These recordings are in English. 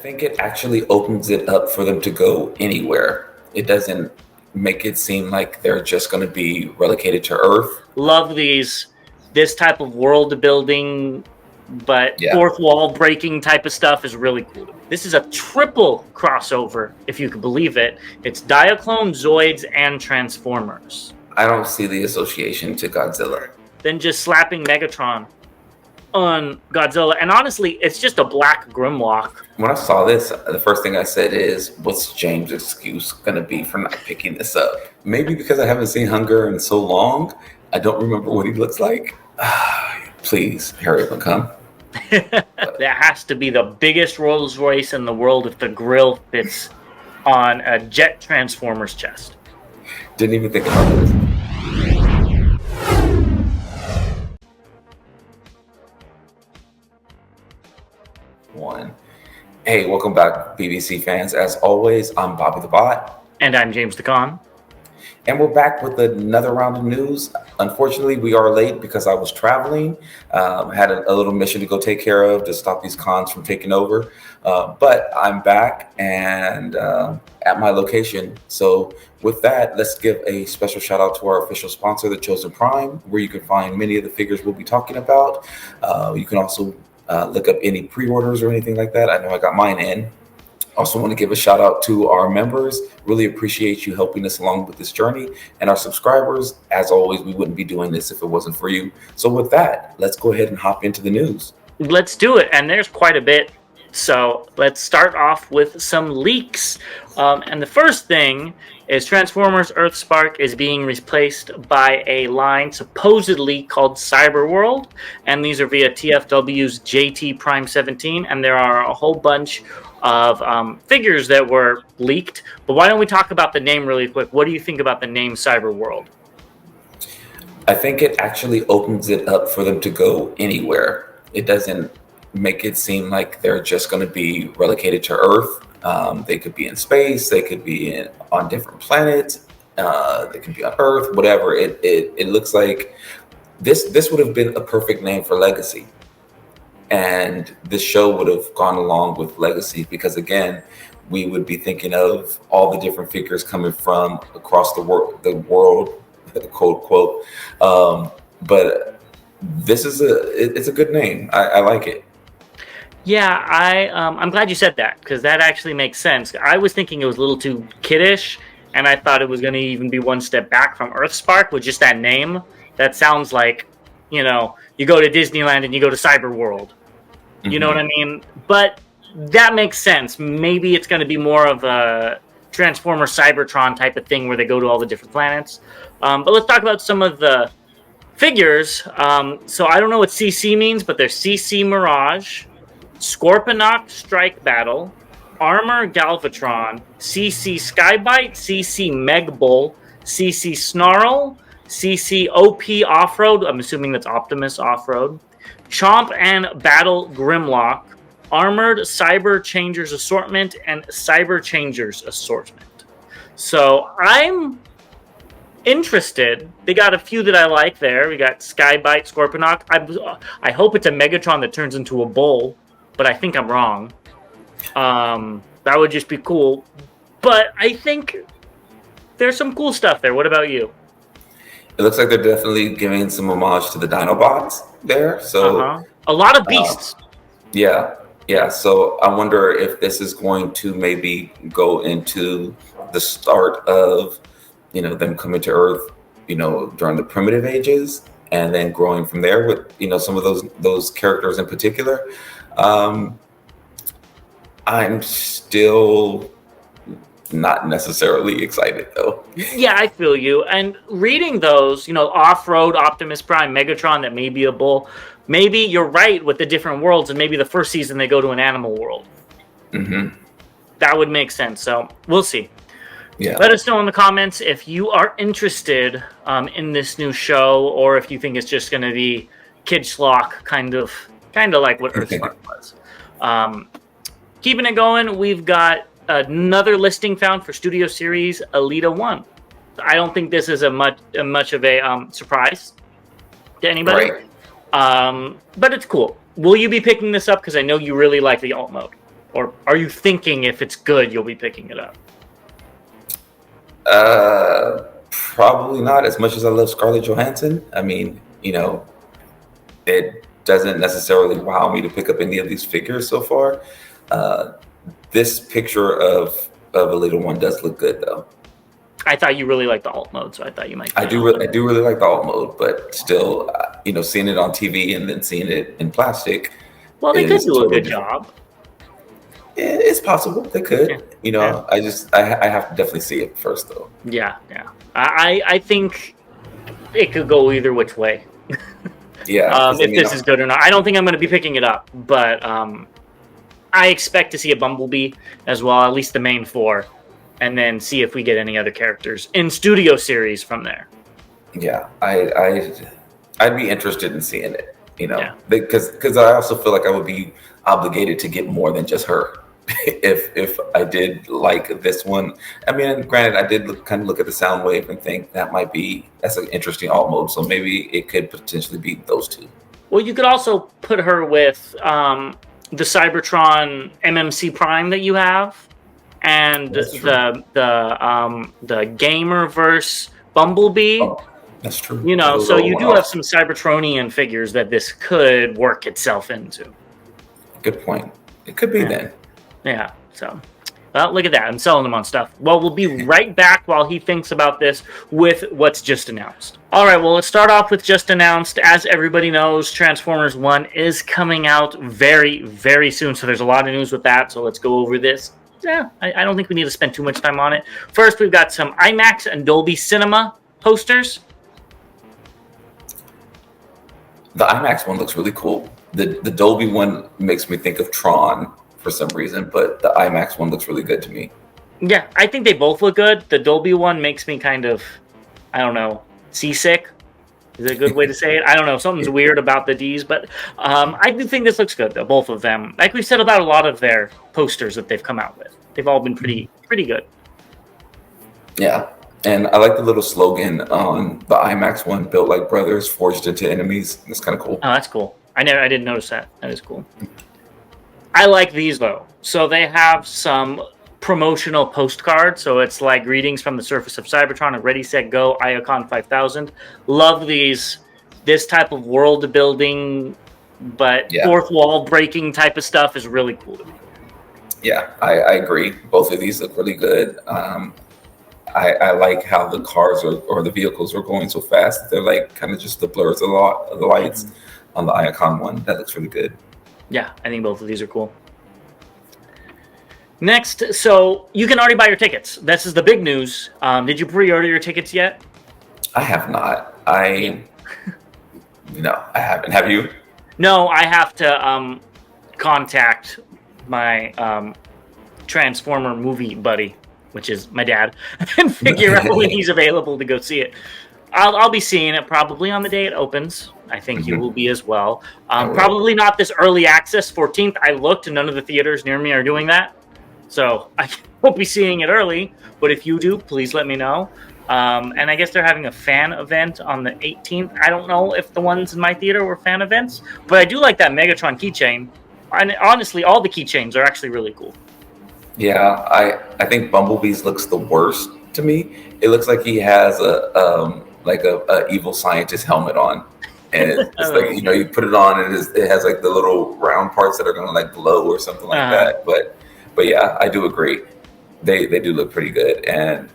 think it actually opens it up for them to go anywhere. It doesn't make it seem like they're just going to be relegated to Earth. Love this type of world building, but fourth wall breaking type of stuff is really cool. This is a triple crossover, if you can believe it. It's Diaclone, Zoids, and Transformers. I don't see the association to Godzilla. Then just slapping Megatron on Godzilla. And honestly, it's just a black Grimlock. When I saw this, the first thing I said is, what's James' excuse going to be for not picking this up? Maybe because I haven't seen Hunger in so long, I don't remember what he looks like. Please, hurry up and come. That has to be the biggest Rolls-Royce in the world if the grill fits on a Jet Transformer's chest. Didn't even think about this. Hey, welcome back, BBC fans. As always, I'm Bobby the Bot. And I'm James the Con. And we're back with another round of news. Unfortunately, we are late because I was traveling. Had a little mission to go take care of to stop these cons from taking over. But I'm back and at my location. So with that, let's give a special shout out to our official sponsor, The Chosen Prime, where you can find many of the figures we'll be talking about. You can also look up any pre-orders or anything like that. I know I got mine in. Also want to give a shout out to our members. Really appreciate you helping us along with this journey. And our subscribers, as always, we wouldn't be doing this if it wasn't for you. So with that, let's go ahead and hop into the news. Let's do it. And there's quite a bit. So let's start off with some leaks. And the first thing is Transformers EarthSpark is being replaced by a line supposedly called Cyberworld. And these are via TFW's JT Prime 17. And there are a whole bunch of figures that were leaked. But why don't we talk about the name really quick? What do you think about the name Cyberworld? I think it actually opens it up for them to go anywhere. It doesn't make it seem like they're just going to be relegated to Earth. They could be in space. They could be on different planets. They could be on Earth. Whatever. It looks like this would have been a perfect name for Legacy, and this show would have gone along with Legacy because again, we would be thinking of all the different figures coming from across the world, quote quote. But this is it's a good name. I like it. Yeah, I'm glad you said that because that actually makes sense. I was thinking it was a little too kiddish, and I thought it was going to even be one step back from EarthSpark with just that name. That sounds like, you go to Disneyland and you go to Cyberworld. You know what I mean? But that makes sense. Maybe it's going to be more of a Transformer Cybertron type of thing where they go to all the different planets. But let's talk about some of the figures. So I don't know what CC means, but there's CC Mirage, Scorponok Strike Battle, Armor Galvatron, CC Skybite, CC Megbull, CC Snarl, CC OP Off-Road, I'm assuming that's Optimus Off-Road, Chomp and Battle Grimlock, Armored Cyber Changers Assortment, and Cyber Changers Assortment. So I'm interested. They got a few that I like there. We got Skybite, Scorponok. I hope it's a Megatron that turns into a bull, but I think I'm wrong. That would just be cool. But I think there's some cool stuff there. What about you? It looks like they're definitely giving some homage to the Dinobots there. So a lot of beasts. Yeah. So I wonder if this is going to maybe go into the start of, them coming to Earth, during the primitive ages, and then growing from there with, some of those characters in particular. I'm still not necessarily excited though. Yeah, I feel you. And reading those, Off-Road, Optimus Prime, Megatron, that may be a bull. Maybe you're right with the different worlds, and maybe the first season they go to an animal world. That would make sense. So we'll see. Yeah. Let us know in the comments if you are interested in this new show, or if you think it's just going to be kid schlock, kind of like what EarthSpark was. Keeping it going, we've got another listing found for Studio Series Alita 1. I don't think this is much of a surprise to anybody. Right. But it's cool. Will you be picking this up? Because I know you really like the alt mode. Or are you thinking if it's good, you'll be picking it up? Probably not. As much as I love Scarlett Johansson, I mean, it doesn't necessarily wow me to pick up any of these figures so far. Uh, this picture of a little one does look good, though. I thought you really liked the alt mode, so I thought you might. I do really like the alt mode, but still, seeing it on TV and then seeing it in plastic. Well, they could do totally a good job. It's possible they could. Yeah. I have to definitely see it first, though. Yeah. I think it could go either which way. Yeah. If this is good or not, I don't think I'm going to be picking it up, but I expect to see a Bumblebee as well, at least the main 4, and then see if we get any other characters in studio series from there. Yeah, I'd be interested in seeing it. Because I also feel like I would be obligated to get more than just her. if I did like this one, I mean, granted, I did kind of look at the sound wave and think that's an interesting alt mode. So maybe it could potentially be those two. Well, you could also put her with the Cybertron MMC Prime that you have, and the Gamerverse Bumblebee. Oh, that's true. So you do have some Cybertronian figures that this could work itself into. Good point. It could be then. Yeah, so, well, look at that. I'm selling them on stuff. Well, we'll be right back while he thinks about this with what's just announced. All right, well, let's start off with just announced. As everybody knows, Transformers 1 is coming out very, very soon, so there's a lot of news with that, so let's go over this. Yeah, I don't think we need to spend too much time on it. First, we've got some IMAX and Dolby Cinema posters. The IMAX one looks really cool. The Dolby one makes me think of Tron for some reason, but the IMAX one looks really good to me. Yeah, I think they both look good. The Dolby one makes me kind of, I don't know, seasick. Is it a good way to say it? I don't know. Something's weird about the Ds, but I do think this looks good, though, both of them. Like we've said about a lot of their posters that they've come out with. They've all been pretty good. Yeah, and I like the little slogan on the IMAX one, built like brothers, forged into enemies. That's kind of cool. Oh, that's cool. I didn't notice that. That is cool. I like these, though. So they have some promotional postcards. So it's like greetings from the surface of Cybertron and Ready, Set, Go, Iacon 5000. Love these. This type of world building, but fourth wall breaking type of stuff is really cool to me. Yeah, I agree. Both of these look really good. I like how the cars or the vehicles are going so fast. They're like kind of just the blurs of the lights on the Iacon one. That looks really good. Yeah, I think both of these are cool. Next, so you can already buy your tickets. This is the big news. Did you pre-order your tickets yet? I have not. No, I haven't. Have you? No, I have to contact my Transformer movie buddy, which is my dad, and figure out when he's available to go see it. I'll be seeing it probably on the day it opens. I think you will be as well. Probably not this early access 14th. I looked and none of the theaters near me are doing that. So I won't be seeing it early. But if you do, please let me know. And I guess they're having a fan event on the 18th. I don't know if the ones in my theater were fan events. But I do like that Megatron keychain. And honestly, all the keychains are actually really cool. Yeah, I think Bumblebee's looks the worst to me. It looks like he has a evil scientist helmet on. And it's like, you put it on and it has like the little round parts that are going to like glow or something like that. But yeah, I do agree. They do look pretty good. And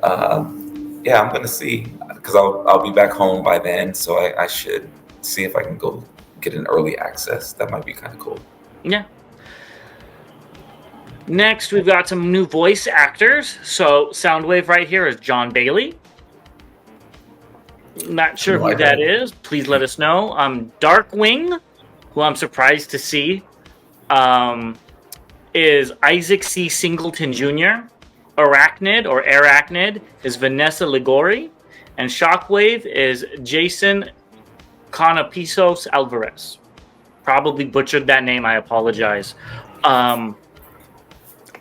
yeah, I'm going to see, because I'll be back home by then. So I should see if I can go get an early access. That might be kind of cool. Yeah. Next, we've got some new voice actors. So Soundwave right here is John Bailey. Not sure who that is. Please let us know. Darkwing, who I'm surprised to see, is Isaac C. Singleton Jr. Arachnid is Vanessa Ligori. And Shockwave is Jason Canapisos Alvarez. Probably butchered that name. I apologize.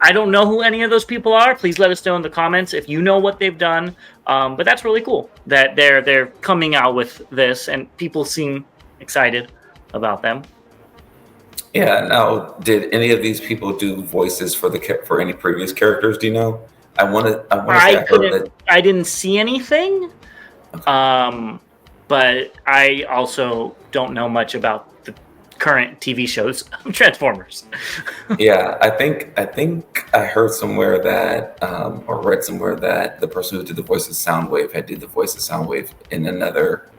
I don't know who any of those people are. Please let us know in the comments if you know what they've done. But that's really cool that they're coming out with this, and people seem excited about them. Yeah. Now, did any of these people do voices for any previous characters? Do you know? I want to say I heard that. I didn't see anything. Okay. But I also don't know much about the current TV shows of Transformers. Yeah, I think I heard somewhere that, or read somewhere that the person who did the voice of Soundwave had did the voice of Soundwave in another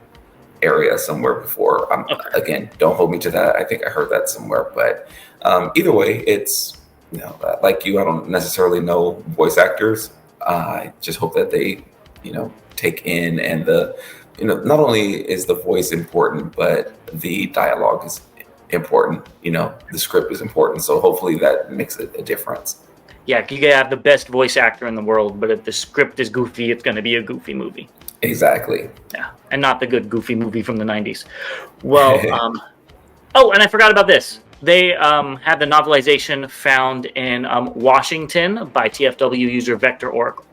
area somewhere before. Okay. Again, don't hold me to that. I think I heard that somewhere, but either way, it's like you. I don't necessarily know voice actors. I just hope that they take in, and not only is the voice important, but the dialogue is important. The script is important. So hopefully that makes a difference. Yeah, you can have the best voice actor in the world, but if the script is goofy, it's going to be a goofy movie. Exactly. Yeah, and not the good goofy movie from the 90s. Well, oh, and I forgot about this. They had the novelization found in Washington by TFW user Vector Oracle.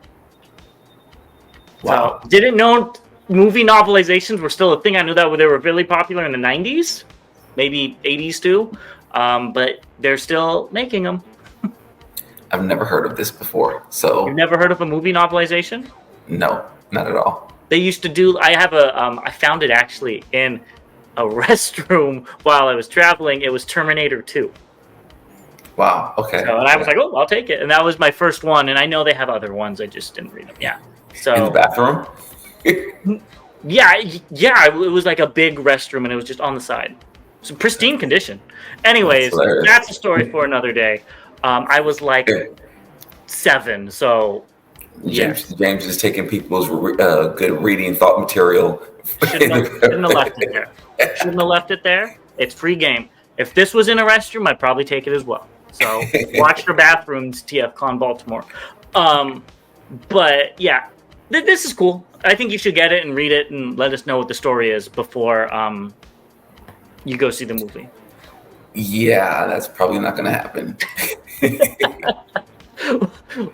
Wow. So, didn't know movie novelizations were still a thing. I knew that they were really popular in the 90s, maybe 80s too, but they're still making them. I've never heard of this before. So You've never heard of a movie novelization? No, not at all. They used to do. I found it actually in a restroom while I was traveling. It was Terminator 2. Wow. Okay. So, and I was like, oh, I'll take it. And that was my first one. And I know they have other ones. I just didn't read them. Yeah. So in the bathroom. yeah. It was like a big restroom, and it was just on the side. So pristine condition. Anyways, that's a story for another day. I was like 7, so James is taking people's good reading thought material. Shouldn't have left it there. Shouldn't have left it there. It's free game. If this was in a restroom, I'd probably take it as well. So watch for bathrooms, TFCon Baltimore. But yeah, this is cool. I think you should get it and read it and let us know what the story is before you go see the movie. Yeah, that's probably not going to happen.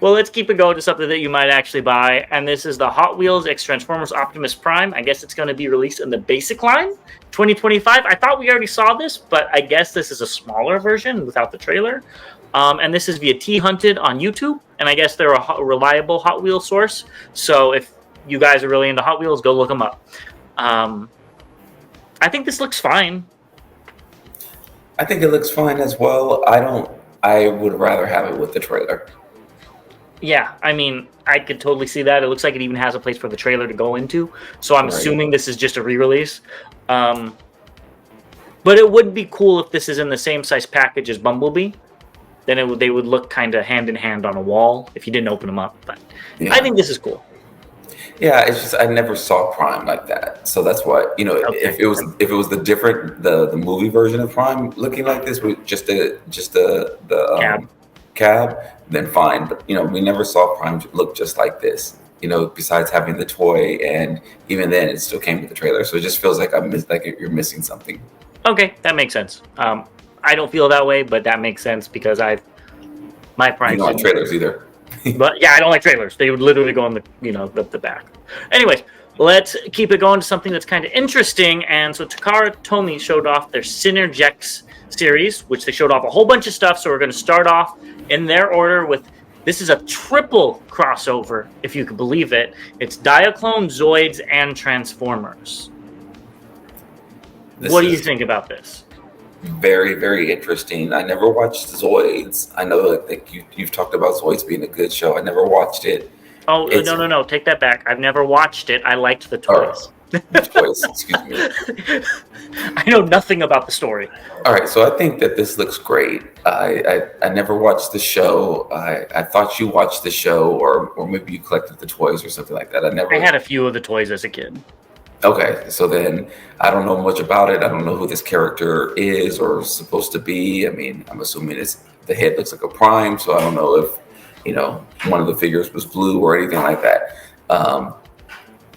Well, let's keep it going to something that you might actually buy, and this is the Hot Wheels X Transformers Optimus Prime. I guess it's going to be released in the basic line, 2025. I thought we already saw this, but I guess this is a smaller version without the trailer. And this is via T-Hunted on YouTube, and I guess they're a reliable Hot Wheels source. So if you guys are really into Hot Wheels, go look them up. I think this looks fine. I think it looks fine as well. I would rather have it with the trailer. Yeah, I mean, I could totally see that. It looks like it even has a place for the trailer to go into. So I'm assuming this is just a re-release. But it would be cool if this is in the same size package as Bumblebee. Then they would look kind of hand in hand on a wall if you didn't open them up. But yeah. I think this is cool. Yeah, it's just I never saw Prime like that, so that's why if it was the movie version of Prime looking like this with just the cab, then fine. But we never saw Prime look just like this. Besides having the toy, and even then it still came with the trailer, so it just feels like you're missing something. Okay, that makes sense. I don't feel that way, but that makes sense because my Prime. You don't like trailers either. But yeah, I don't like trailers. They would literally go on the back. Anyways, let's keep it going to something that's kind of interesting. And so Takara Tomy showed off their Synergenex series, which they showed off a whole bunch of stuff. So we're going to start off in their order with, this is a triple crossover, if you could believe it. It's Diaclone, Zoids, and Transformers. What do you think about this? Very, very interesting. I never watched Zoids. I know you've talked about Zoids being a good show. I never watched it. Oh, no. Take that back. I've never watched it. I liked the toys. Toys, excuse me. I know nothing about the story. All right, so I think that this looks great. I never watched the show. I thought you watched the show, or maybe you collected the toys or something like that. I had a few of the toys as a kid. Okay, so then I don't know much about it. I don't know who this character is or is supposed to be. I mean, I'm assuming the head looks like a Prime, so I don't know if one of the figures was blue or anything like that.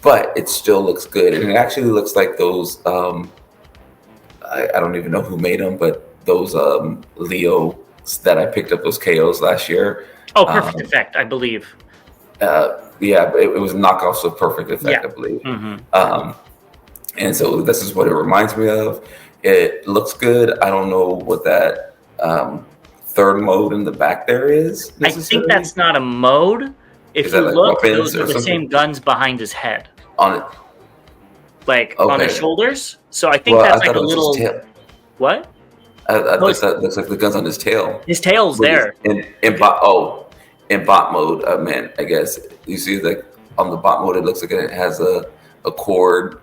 But it still looks good, and it actually looks like those. I don't even know who made them, but those Leo that I picked up, those KOs last year. Oh, Perfect Effect, I believe. Yeah, it was knockoffs of Perfect Effect, I believe. Mm-hmm. And so this is what it reminds me of. It looks good. I don't know what that third mode in the back there is I think necessarily. that's not a mode. If Is you that like look, weapons those are or the something same guns behind his head, on it? like on his Okay. shoulders. So I think Well, I that's like thought a it was his little tail. what? I No, thought that looks like the guns on his tail. his tail's But it's there. in bot. Oh, in bot mode, man. I guess you see like on the bot mode, it looks like it has a cord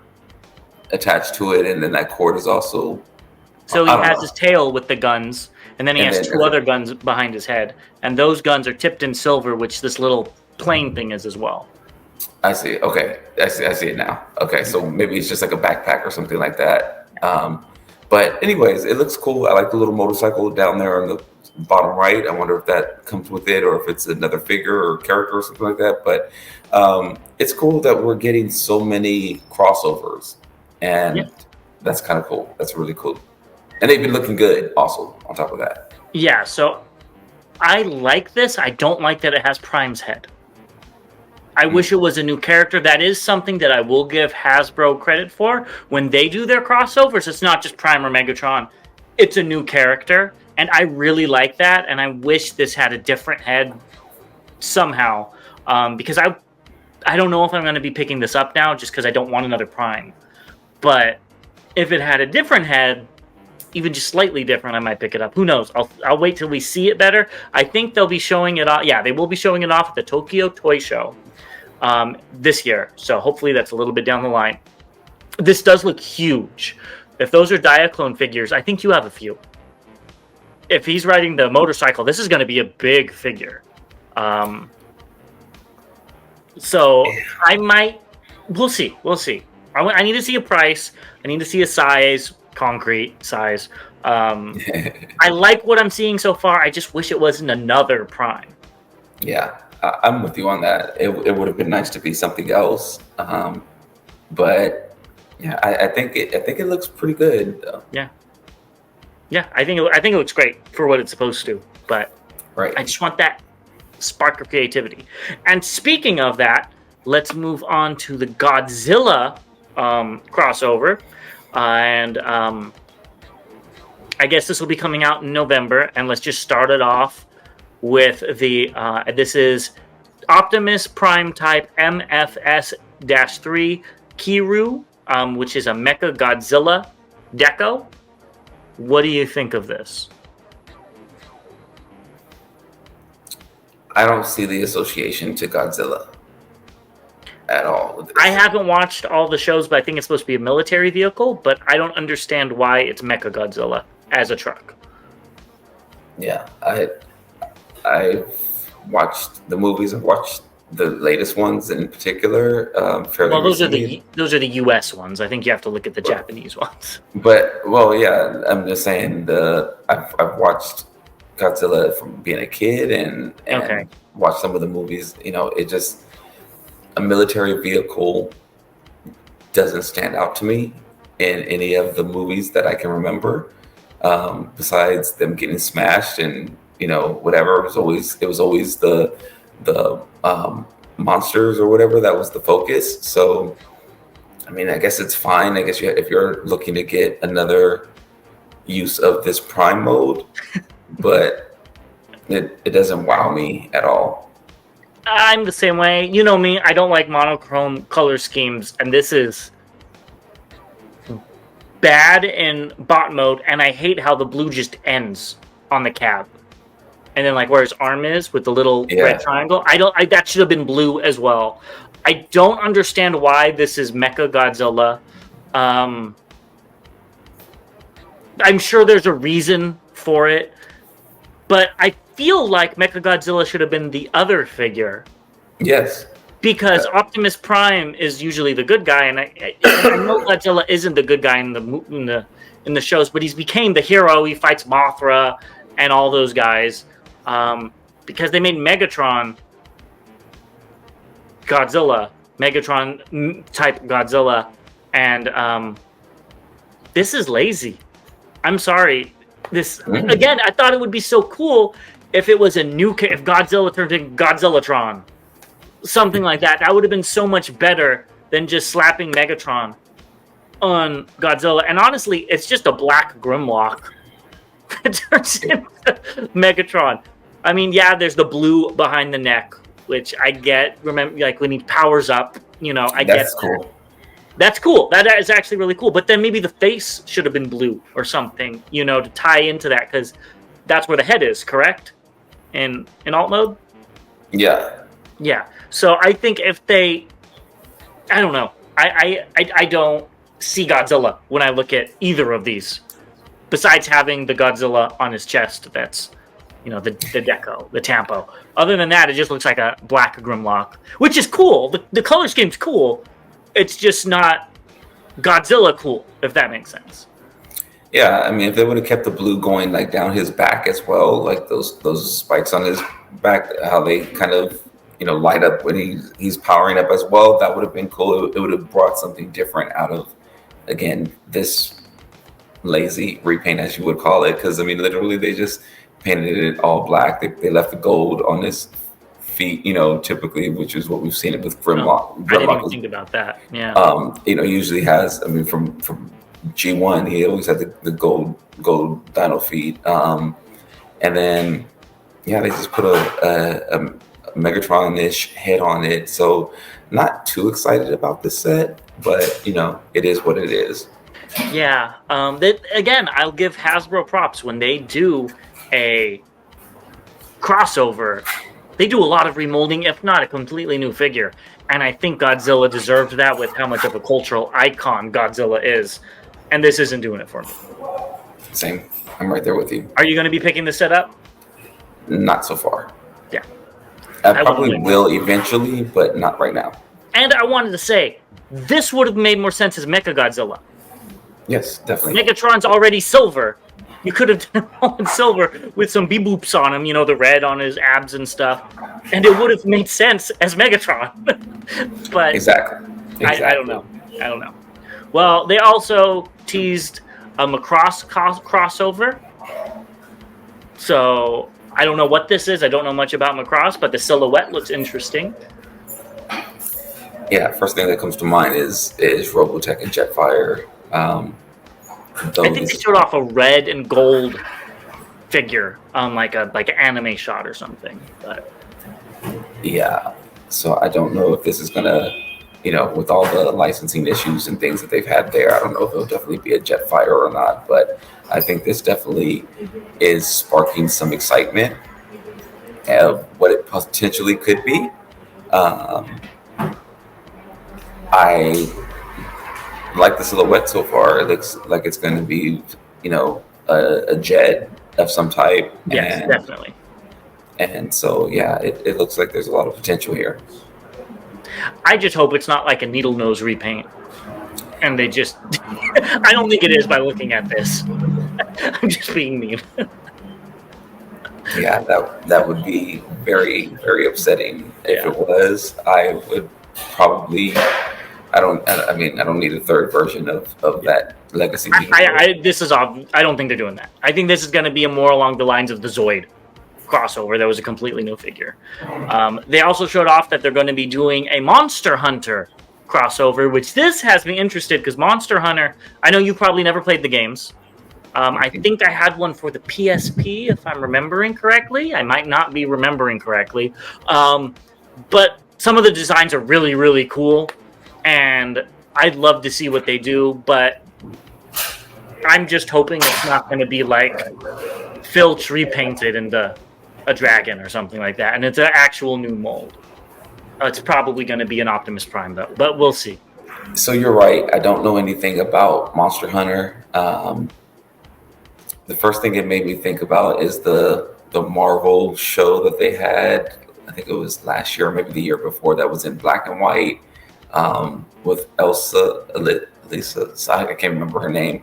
attached to it, and then that cord is also. So he I don't has know. his tail with the guns, and then he And has then two other guns behind his head, and those guns are tipped in silver, which this little plane thing is as well. I see. Okay, I see it now. Okay, so maybe it's just like a backpack or something like that. But anyways, it looks cool. I like the little motorcycle down there on the bottom right. I wonder if that comes with it or if it's another figure or character or something like that. But it's cool that we're getting so many crossovers, Yeah. and that's kind of cool. That's really cool. And they've been looking good also on top of that. Yeah, so I like this. I don't like that it has Prime's head. I wish it was a new character. That is something that I will give Hasbro credit for. When they do their crossovers, it's not just Prime or Megatron. It's a new character, and I really like that, and I wish this had a different head somehow, because I don't know if I'm going to be picking this up now just because I don't want another Prime. But if it had a different head, even just slightly different, I might pick it up. Who knows? I'll wait till we see it better. I think they'll be showing it off. Yeah, they will be showing it off at the Tokyo Toy Show this year. So hopefully that's a little bit down the line. This does look huge. If those are Diaclone figures, I think you have a few. If he's riding the motorcycle, this is going to be a big figure. So I might. We'll see. We'll see. I need to see a price. I need to see a size, concrete size. I like what I'm seeing so far. I just wish it wasn't another Prime. Yeah, I'm with you on that. It would have been nice to be something else, but yeah, I think it looks pretty good. Yeah, I think it looks great for what it's supposed to. But Right. I just want that spark of creativity. And speaking of that, let's move on to the Godzilla crossover, and I guess this will be coming out in November. And let's just start it off with the this is Optimus Prime Type MFS-3 Kiru, which is a Mecha Godzilla deco. What do you think of this? I don't see the association to Godzilla at all with this. I haven't watched all the shows, but I think it's supposed to be a military vehicle, but I don't understand why it's Mecha Godzilla as a truck. Yeah, I've watched the movies. I've watched the latest ones in particular. Fairly Well, those recently. are the US ones. I think you have to look at the Japanese ones. But well, yeah, I'm just saying I've watched Godzilla from being a kid and Okay. watched some of the movies. You know, it just a military vehicle doesn't stand out to me in any of the movies that I can remember. Besides them getting smashed and whatever, it was always the monsters or whatever that was the focus. So I mean, I guess it's fine. I guess if you're looking to get another use of this Prime mode, but it doesn't wow me at all. I'm the same way. You know me, I don't like monochrome color schemes, and this is bad in bot mode, and I hate how the blue just ends on the cab. And then like where his arm is with the little red triangle. That should have been blue as well. I don't understand why this is Mecha Godzilla. I'm sure there's a reason for it, but I feel like Mecha Godzilla should have been the other figure. Yes. Because Optimus Prime is usually the good guy, and I know Godzilla isn't the good guy in the shows, but he's became the hero. He fights Mothra and all those guys because they made Megatron type Godzilla, and this is lazy. I'm sorry. This again, I thought it would be so cool if it was if Godzilla turned into Godzillatron. Something like that. That would have been so much better than just slapping Megatron. on Godzilla, and honestly, it's just a black Grimlock that turns into Megatron. I mean, yeah, there's the blue behind the neck, which I get. Remember, like when he powers up, I get That's cool. That's cool. That is actually really cool. But then maybe the face should have been blue or something, to tie into that, because that's where the head is, correct? In alt mode? Yeah. Yeah. So I think if they, I don't know. I don't see Godzilla when I look at either of these, besides having the Godzilla on his chest. That's, the deco, the tampo. Other than that, it just looks like a black Grimlock, which is cool. The color scheme's cool. It's just not Godzilla cool, if that makes sense. Yeah, I mean, if they would have kept the blue going like down his back as well, like those spikes on his back, how they kind of light up when he's powering up as well, that would have been cool. It would have brought something different out of, again, this lazy repaint, as you would call it, because I mean, literally they just painted it all black. They left the gold on his feet, typically, which is what we've seen it with Grimlock. I didn't even think about that. Yeah. Usually has, I mean, from G1, he always had the gold dino feet. And then, yeah, they just put a Megatron-ish head on it. So not too excited about the set, but, it is what it is. Yeah. Again, I'll give Hasbro props when they do a crossover. They do a lot of remolding, if not a completely new figure. And I think Godzilla deserved that with how much of a cultural icon Godzilla is. And this isn't doing it for me. Same. I'm right there with you. Are you going to be picking this set up? Not so far. Yeah. I probably will eventually, but not right now. And I wanted to say, this would have made more sense as Mechagodzilla. Yes, definitely. Megatron's already silver. You could have done it all in silver with some bee-boops on him, the red on his abs and stuff. And it would have made sense as Megatron. But Exactly. I don't know. Well, they also teased a Macross crossover. So I don't know what this is. I don't know much about Macross, but the silhouette looks interesting. Yeah, first thing that comes to mind is Robotech and Jetfire. I think they showed off a red and gold figure on like an anime shot or something. But yeah, so I don't know if this is gonna, with all the licensing issues and things that they've had there, I don't know if it'll definitely be a Jetfire or not. But I think this definitely is sparking some excitement of what it potentially could be. I like the silhouette so far. It looks like it's going to be, a jet of some type. Yes, definitely. And so, yeah, it looks like there's a lot of potential here. I just hope it's not like a needle nose repaint. And they just... I don't think it is by looking at this. I'm just being mean. Yeah, that would be very, very upsetting. If it was, I would probably... I don't need a third version of that legacy. This is off. I don't think they're doing that. I think this is going to be more along the lines of the Zoid crossover. That was a completely new figure. They also showed off that they're going to be doing a Monster Hunter crossover, which this has me interested because Monster Hunter, I know you probably never played the games. I think I had one for the PSP, if I'm remembering correctly. I might not be remembering correctly. But some of the designs are really, really cool. And I'd love to see what they do, but I'm just hoping it's not going to be like Filch repainted into a dragon or something like that. And it's an actual new mold. It's probably going to be an Optimus Prime, though, but we'll see. So you're right. I don't know anything about Monster Hunter. The first thing it made me think about is the Marvel show that they had. I think it was last year or maybe the year before, that was in black and white. With Lisa, I can't remember her name,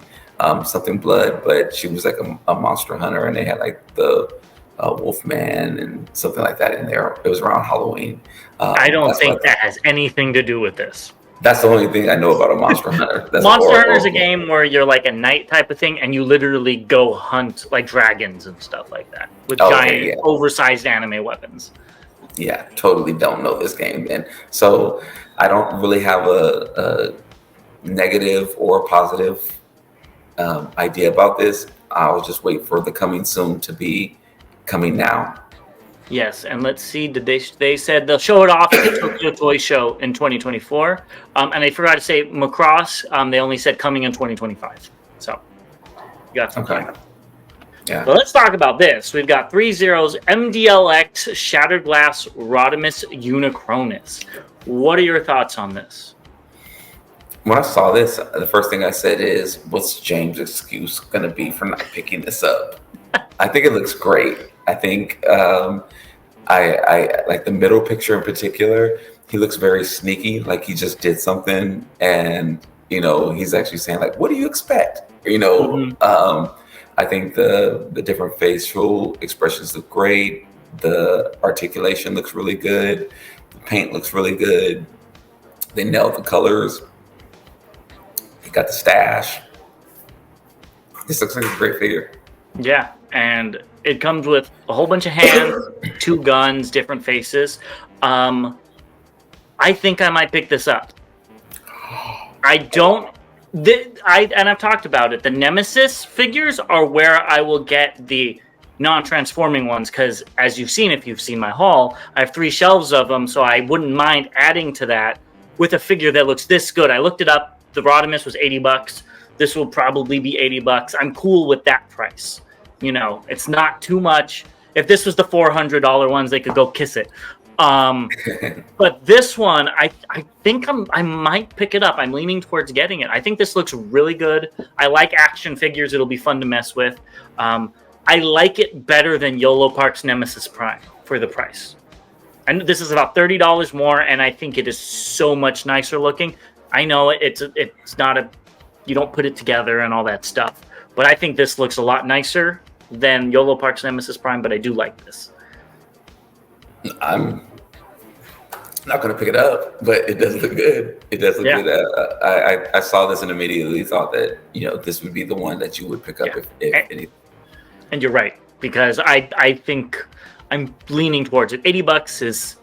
something Blood, but she was like a monster hunter, and they had like the Wolfman and something like that in there. It was around Halloween. I don't think that has anything to do with this. That's the only thing I know about a Monster Hunter. Monster Hunter is a game where you're like a knight type of thing, and you literally go hunt like dragons and stuff like that with giant, oversized anime weapons. Yeah, totally don't know this game, and so I don't really have a negative or positive idea about this. I'll just wait for the coming soon to be coming now. Yes, and let's see. Did they said they'll show it off at the Tokyo Toy Show in 2024, and I forgot to say Macross. They only said coming in 2025. So you got some time. Yeah. But let's talk about this. We've got 3 zeros MDLX Shattered Glass Rodimus Unicronus. What are your thoughts on this? When I saw this, the first thing I said is, what's James' excuse going to be for not picking this up? I think it looks great. I think I like the middle picture in particular. He looks very sneaky, like he just did something. And, he's actually saying, like, what do you expect? I think the different facial expressions look great. The articulation looks really good. The paint looks really good. They nailed the colors. Got the stash. This looks like a great figure. Yeah, and it comes with a whole bunch of hands, 2 guns, different faces. I think I might pick this up. I've talked about it. The Nemesis figures are where I will get the non-transforming ones, because as you've seen, if you've seen my haul, I have 3 shelves of them, so I wouldn't mind adding to that with a figure that looks this good. I looked it up. The Rodimus was $80. This will probably be $80. I'm cool with that price. It's not too much. If this was the $400 ones, they could go kiss it. But this one, I think I might pick it up. I'm leaning towards getting it. I think this looks really good. I like action figures. It'll be fun to mess with. I like it better than Yolo Park's Nemesis Prime for the price. And this is about $30 more, and I think it is so much nicer looking. I know it's not you don't put it together and all that stuff, but I think this looks a lot nicer than Yolo Park's Nemesis Prime, but I do like this. I'm not going to pick it up, but it does look good. It does look good. I saw this and immediately thought that, this would be the one that you would pick up if anything. And you're right, because I think I'm leaning towards it. $80 is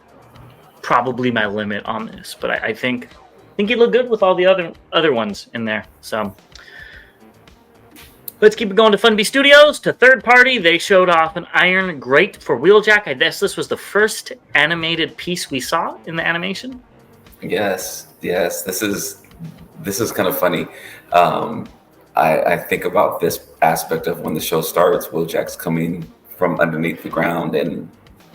probably my limit on this, but I think you look good with all the other ones in there. So let's keep it going to Funby Studios. To third party, they showed off an iron grate for Wheeljack. I guess this was the first animated piece we saw in the animation. Yes. This is kind of funny. I think about this aspect of when the show starts, Wheeljack's coming from underneath the ground, and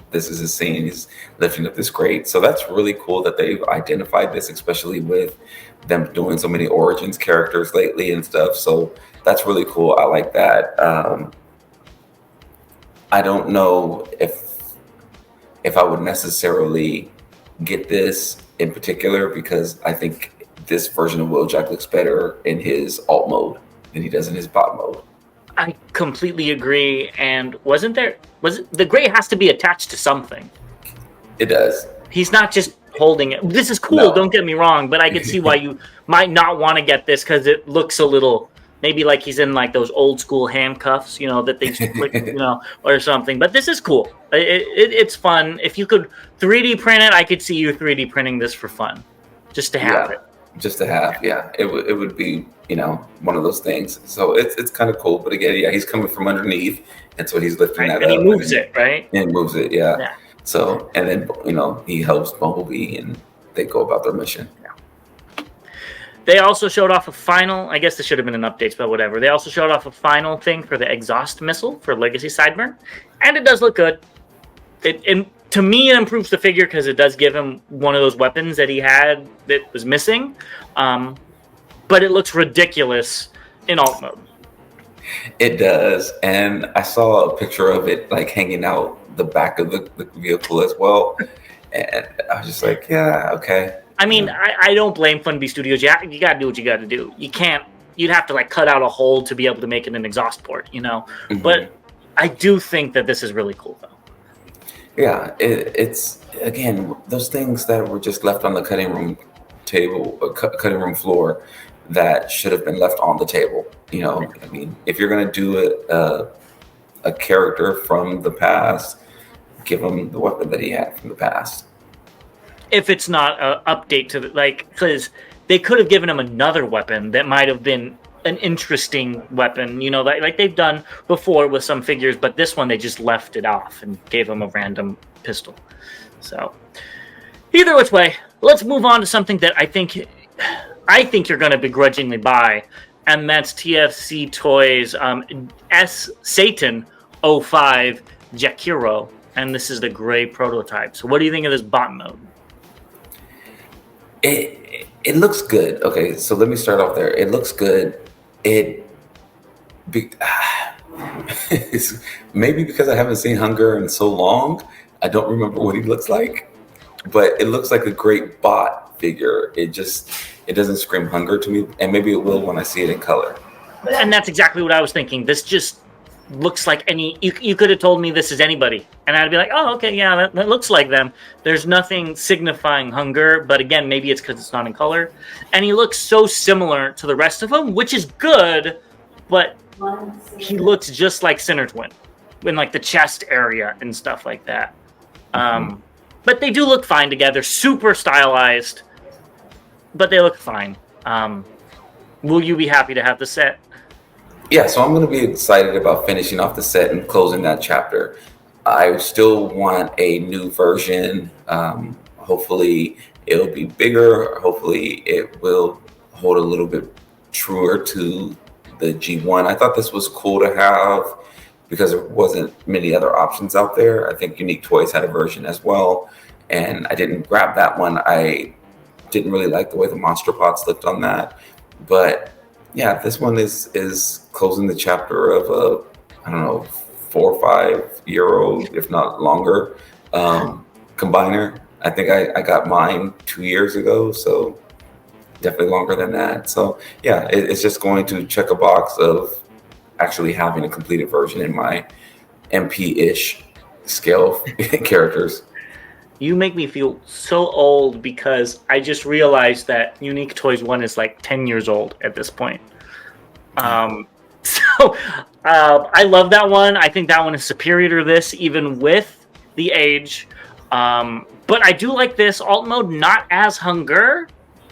this is a scene. He's lifting up this grate. So that's really cool that they've identified this, especially with them doing so many Origins characters lately and stuff. So that's really cool. I like that. I don't know if I would necessarily get this in particular, because I think this version of Wheeljack looks better in his alt mode than he does in his bot mode. I completely agree. And the grate has to be attached to something. It does. He's not just holding it. This is cool, don't get me wrong, but I can see why you might not want to get this, because it looks a little, maybe like he's in like those old school handcuffs, that they flick, or something. But this is cool. It's fun. If you could 3D print it, I could see you 3D printing this for fun, just to have it. Just to have, it would be, one of those things. So it's kind of cool. But again, he's coming from underneath, and so he's lifting that up. And he moves it, right? And moves it, yeah. So, and then, he helps Bumblebee, and they go about their mission. Yeah. They also showed off a final, I guess this should have been an update, but whatever. They also showed off a final thing for the exhaust missile for Legacy Sideburn, and it does look good. To me, it improves the figure because it does give him one of those weapons that he had that was missing. But it looks ridiculous in alt mode. It does. And I saw a picture of it like hanging out the back of the vehicle as well. And I was just like, yeah, okay. I mean, I don't blame Funby Studios. You got to do what you got to do. You'd have to like cut out a hole to be able to make it an exhaust port, Mm-hmm. But I do think that this is really cool, though. Yeah, it's again those things that were just left on the cutting room floor that should have been left on the table. I mean, if you're gonna do a character from the past, give him the weapon that he had from the past. If it's not an update to because they could have given him another weapon that might have been an interesting weapon, you know, like they've done before with some figures, but this one they just left it off and gave him a random pistol. So either which way, let's move on to something that I think you're going to begrudgingly buy, and that's TFC Toys S Satan 05 Jakiro, and this is the gray prototype. So what do you think of this bot mode? It looks good. Okay, so let me start off there. It looks good. It's maybe because I haven't seen Hunger in so long, I don't remember what he looks like. But it looks like a great bot figure. It doesn't scream Hunger to me, and maybe it will when I see it in color. And that's exactly what I was thinking. This just looks like you could have told me this is anybody, and I'd be like, oh, okay, yeah, that looks like them. There's nothing signifying Hunger, but again, maybe it's because it's not in color. And he looks so similar to the rest of them, which is good, but he looks just like Synergene in like the chest area and stuff like that. But they do look fine together, super stylized, but they look fine. Will you be happy to have the set? Yeah, so I'm going to be excited about finishing off the set and closing that chapter. I still want a new version. Hopefully it'll be bigger. Hopefully it will hold a little bit truer to the G1. I thought this was cool to have because there wasn't many other options out there. I think Unique Toys had a version as well, and I didn't grab that one. I didn't really like the way the monster pots looked on that, but yeah, this one is closing the chapter of a, I don't know, 4 or 5 year old, if not longer, combiner. I think I got mine 2 years ago, so definitely longer than that. So yeah, it's just going to check a box of actually having a completed version in my MP-ish scale characters. You make me feel so old because I just realized that Unique Toys 1 is like 10 years old at this point. I love that one. I think that one is superior to this, even with the age. But I do like this alt mode, not as Hunger,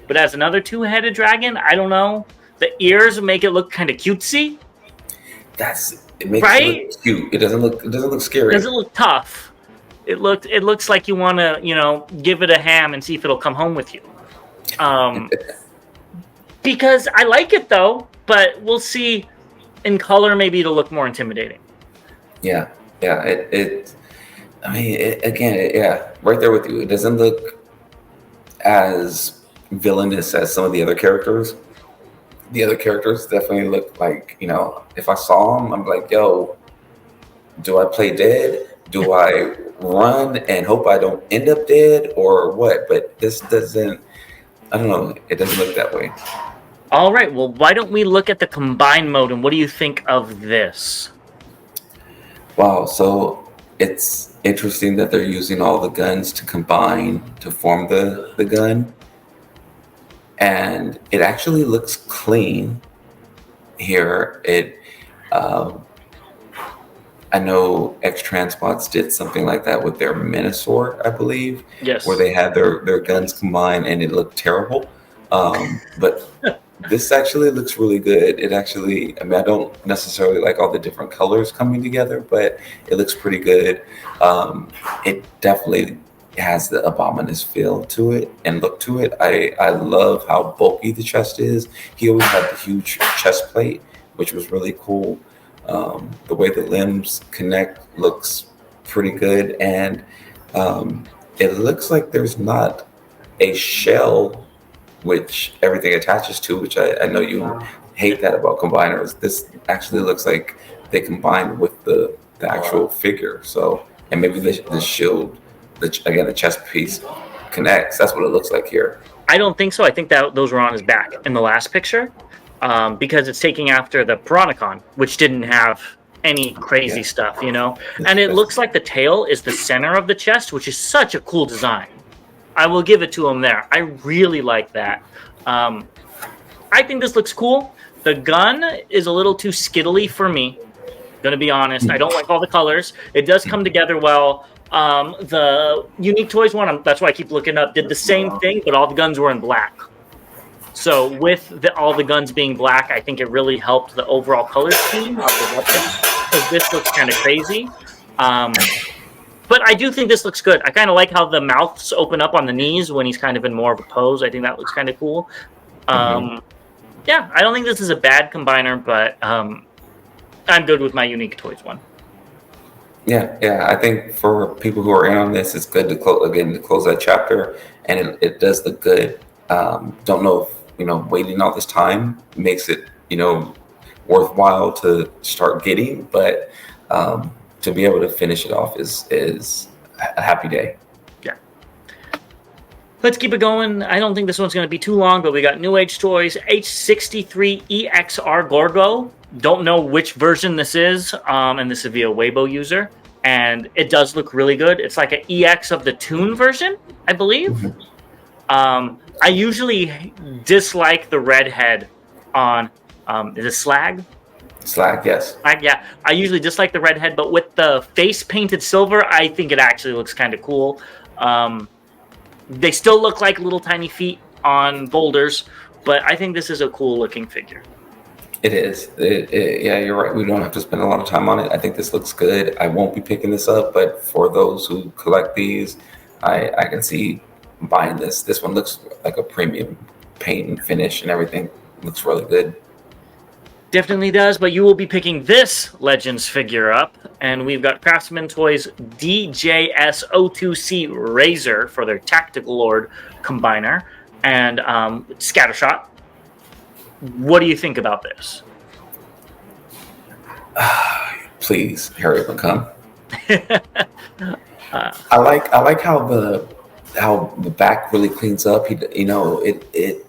but as another two-headed dragon. I don't know. The ears make it look kind of cutesy. It makes it look cute. It doesn't look scary. It doesn't look tough. It looks like you want to, give it a ham and see if it'll come home with you. Because I like it though, but we'll see. In color, maybe it'll look more intimidating. Yeah. Right there with you. It doesn't look as villainous as some of the other characters. The other characters definitely look like, if I saw them, I'm like, yo, do I play dead? Do I run and hope I don't end up dead or what? But this doesn't, I don't know, it doesn't look that way. All right, well, why don't we look at the combine mode, and what do you think of this? Wow, so it's interesting that they're using all the guns to combine to form the gun. And it actually looks clean here. I know X-Transpots did something like that with their Minosaur, I believe. Yes. Where they had their guns combined and it looked terrible. But this actually looks really good. It actually, I don't necessarily like all the different colors coming together, but it looks pretty good. It definitely has the Abominus feel to it and look to it. I love how bulky the chest is. He always had the huge chest plate, which was really cool. The way the limbs connect looks pretty good, and it looks like there's not a shell which everything attaches to, which I know you hate that about combiners. This actually looks like they combined with the actual figure. So, and maybe the shield, the chest piece connects. That's what it looks like here. I don't think so. I think that those were on his back in the last picture. Because it's taking after the Piranacon, which didn't have any crazy stuff, And it looks like the tail is the center of the chest, which is such a cool design. I will give it to him there. I really like that. I think this looks cool. The gun is a little too skittly for me. Gonna be honest. I don't like all the colors. It does come together well. The Unique Toys one, that's why I keep looking up, did the same thing, but all the guns were in black. So with all the guns being black, I think it really helped the overall color scheme of the weapon, because this looks kind of crazy. But I do think this looks good. I kind of like how the mouths open up on the knees when he's kind of in more of a pose. I think that looks kind of cool. Yeah, I don't think this is a bad combiner, but I'm good with my Unique Toys one. Yeah. I think for people who are in on this, it's good to close that chapter, and it does look good. Don't know if waiting all this time makes it worthwhile to start getting, but to be able to finish it off is a happy day. Yeah. Let's keep it going. I don't think this one's going to be too long, but we got New Age Toys H63 EXR Gorgo. Don't know which version this is, and this is via Weibo user, and it does look really good. It's like an EX of the Toon version, I believe. I usually dislike the red head on is it Slag? Slag, yes. Yeah, I usually dislike the red head, but with the face painted silver, I think it actually looks kind of cool. They still look like little tiny feet on boulders, but I think this is a cool looking figure. It is. Yeah, you're right. We don't have to spend a lot of time on it. I think this looks good. I won't be picking this up, but for those who collect these, I can see buying this. This one looks like a premium paint and finish and everything. Looks really good. Definitely does, but you will be picking this Legends figure up, and we've got Craftsman Toys DJS02C Razor for their Tactical Lord combiner, and Scattershot. What do you think about this? Please hurry up and come. I like how the back really cleans up. It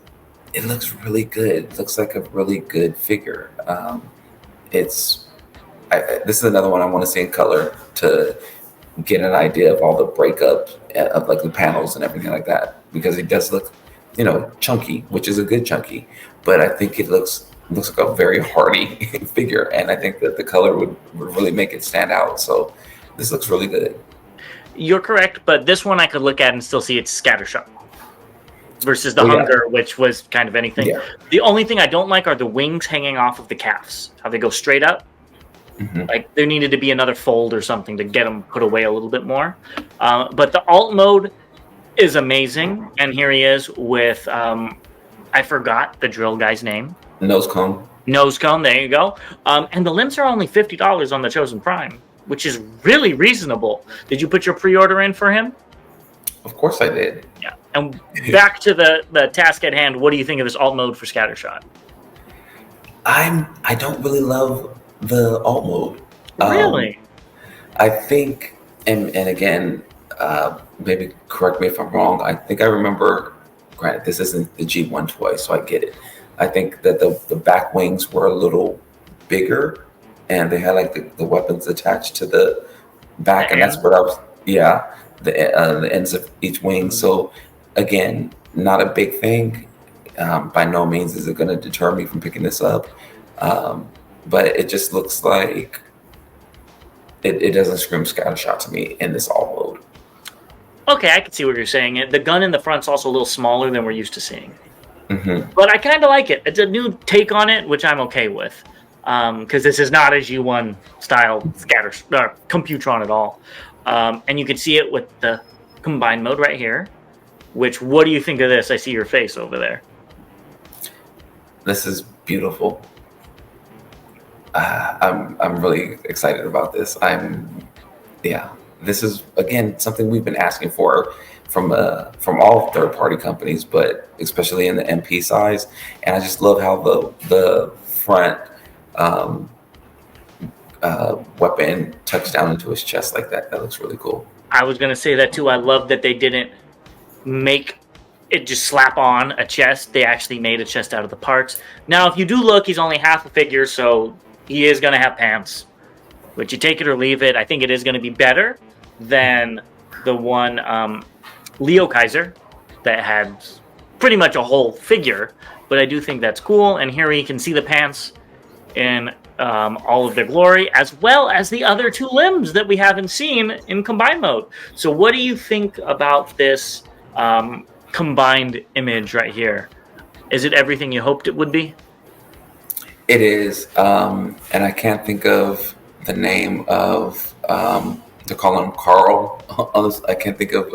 looks really good. It looks like a really good figure. This is another one I want to see in color to get an idea of all the breakup of like the panels and everything like that, because it does look, chunky, which is a good chunky, but I think it looks like a very hardy figure, and I think that the color would really make it stand out. So this looks really good. You're correct, but this one I could look at and still see it's Scattershot versus the Hunger, which was kind of anything. Yeah. The only thing I don't like are the wings hanging off of the calves, how they go straight up. Like there needed to be another fold or something to get them put away a little bit more. But the alt mode is amazing, and here he is with I forgot the drill guy's name. Nose cone. There you go. And the limbs are only $50 on the Chosen Prime, which is really reasonable. Did you put your pre-order in for him? Of course I did. Yeah. And back to the task at hand, what do you think of this alt mode for Scattershot? I don't really love the alt mode. Really? I think, and again, maybe correct me if I'm wrong, I think I remember, granted, this isn't the G1 toy, so I get it. I think that the back wings were a little bigger, and they had like the weapons attached to the back, and that's what I was, the ends of each wing. So again, not a big thing. By no means is it going to deter me from picking this up. But it just looks like it doesn't scream Scattershot to me in this alt mode. Okay, I can see what you're saying. The gun in the front's also a little smaller than we're used to seeing. But I kind of like it. It's a new take on it, which I'm okay with. Because this is not a G1 style Computron at all. And you can see it with the combined mode right here. Which, what do you think of this? I see your face over there. This is beautiful. I'm really excited about this. This is again something we've been asking for from all third-party companies, but especially in the MP size. And I just love how the front weapon tucks down into his chest like that. That looks really cool. I was gonna say that too. I love that they didn't make it just slap on a chest. They actually made a chest out of the parts. Now, if you do look, he's only half a figure, so he is gonna have pants. But you take it or leave it. I think it is gonna be better than the one Leo Kaiser that had pretty much a whole figure. But I do think that's cool. And here you can see the pants in all of their glory, as well as the other two limbs that we haven't seen in combined mode. So what do you think about this combined image right here? Is it everything you hoped it would be? It is, and I can't think of the name of. To call him Carl. I can't think of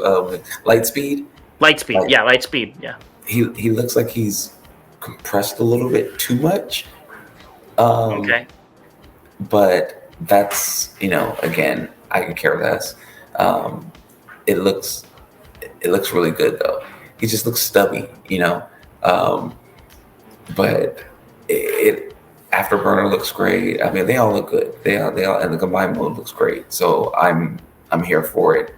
Lightspeed. Lightspeed, Like yeah, Lightspeed, yeah. he looks like he's compressed a little bit too much. Um, Okay. but that's again, I can care less. Um, it looks really good though. He just looks stubby. Um, but it Afterburner looks great. I mean, they all look good. They all, and the combined mode looks great. So I'm here for it.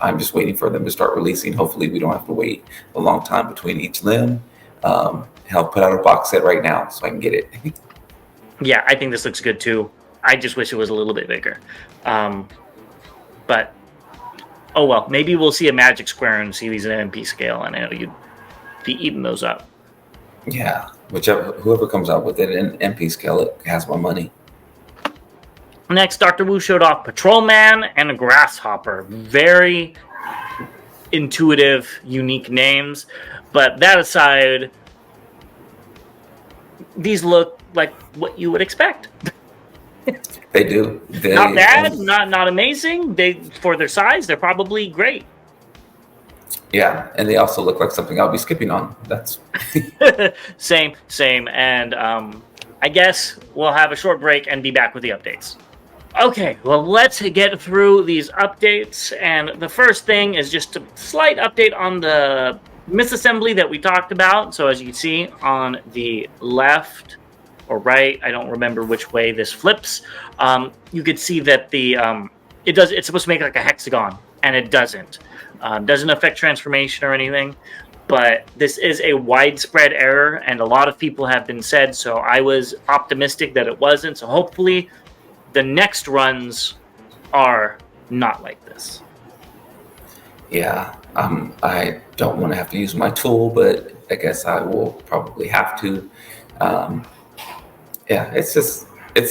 I'm just waiting for them to start releasing. Hopefully, we don't have to wait a long time between each limb. I'll put out a box set right now so I can get it. Yeah, I think this looks good too. I just wish it was a little bit bigger. But oh well, maybe we'll see a Magic Square and see these in MP scale, and I know you'd be eating those up. Yeah, whoever comes out with it in MP scale, it has my money. Next, Dr. Wu showed off Patrolman and a Grasshopper. Very intuitive, unique names. But that aside, these look like what you would expect. They do. Not bad, not amazing. For their size, they're probably great. Yeah, and they also look like something I'll be skipping on. That's same. And I guess we'll have a short break and be back with the updates. Okay, well, let's get through these updates. And the first thing is just a slight update on the misassembly that we talked about. So as you can see on the left or right, I don't remember which way this flips. You could see that it's supposed to make like a hexagon, and it doesn't. Doesn't affect transformation or anything, but this is a widespread error, and a lot of people have been said, so I was optimistic that it wasn't. So hopefully the next runs are not like this. Yeah, I don't want to have to use my tool, but I guess I will probably have to. Yeah, it's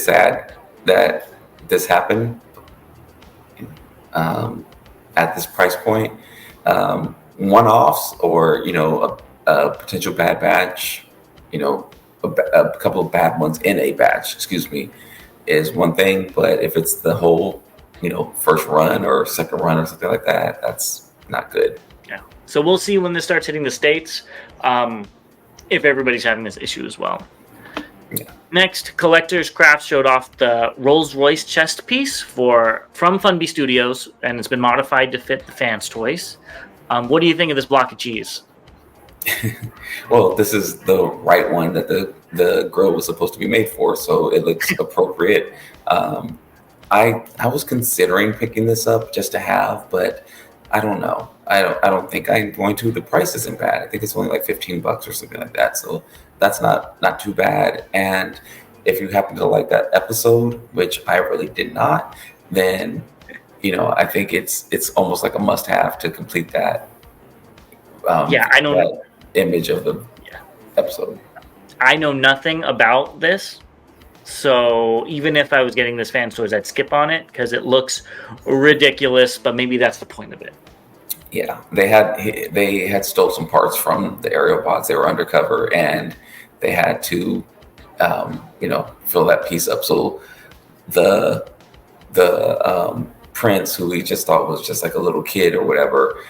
sad that this happened at this price point. One-offs or a potential bad batch, a couple of bad ones in a batch, excuse me, is one thing. But if it's the whole, first run or second run or something like that, that's not good. Yeah. So we'll see when this starts hitting the States, if everybody's having this issue as well. Yeah. Next, Collector's Craft showed off the Rolls-Royce chest piece from Funby Studios, and it's been modified to fit the fans' toys. What do you think of this block of cheese? Well, this is the right one that the grill was supposed to be made for, so it looks appropriate. I was considering picking this up just to have, but I don't know. I don't think I'm going to. The price isn't bad. I think it's only like $15 or something like that. So that's not too bad. And if you happen to like that episode, which I really did not, then I think it's almost like a must-have to complete that. I know that image of the episode. I know nothing about this, so even if I was getting this fan toys, I'd skip on it because it looks ridiculous. But maybe that's the point of it. Yeah, they had stole some parts from the aerial pods. They were undercover, and they had to, fill that piece up. So the prince, who he just thought was just like a little kid or whatever,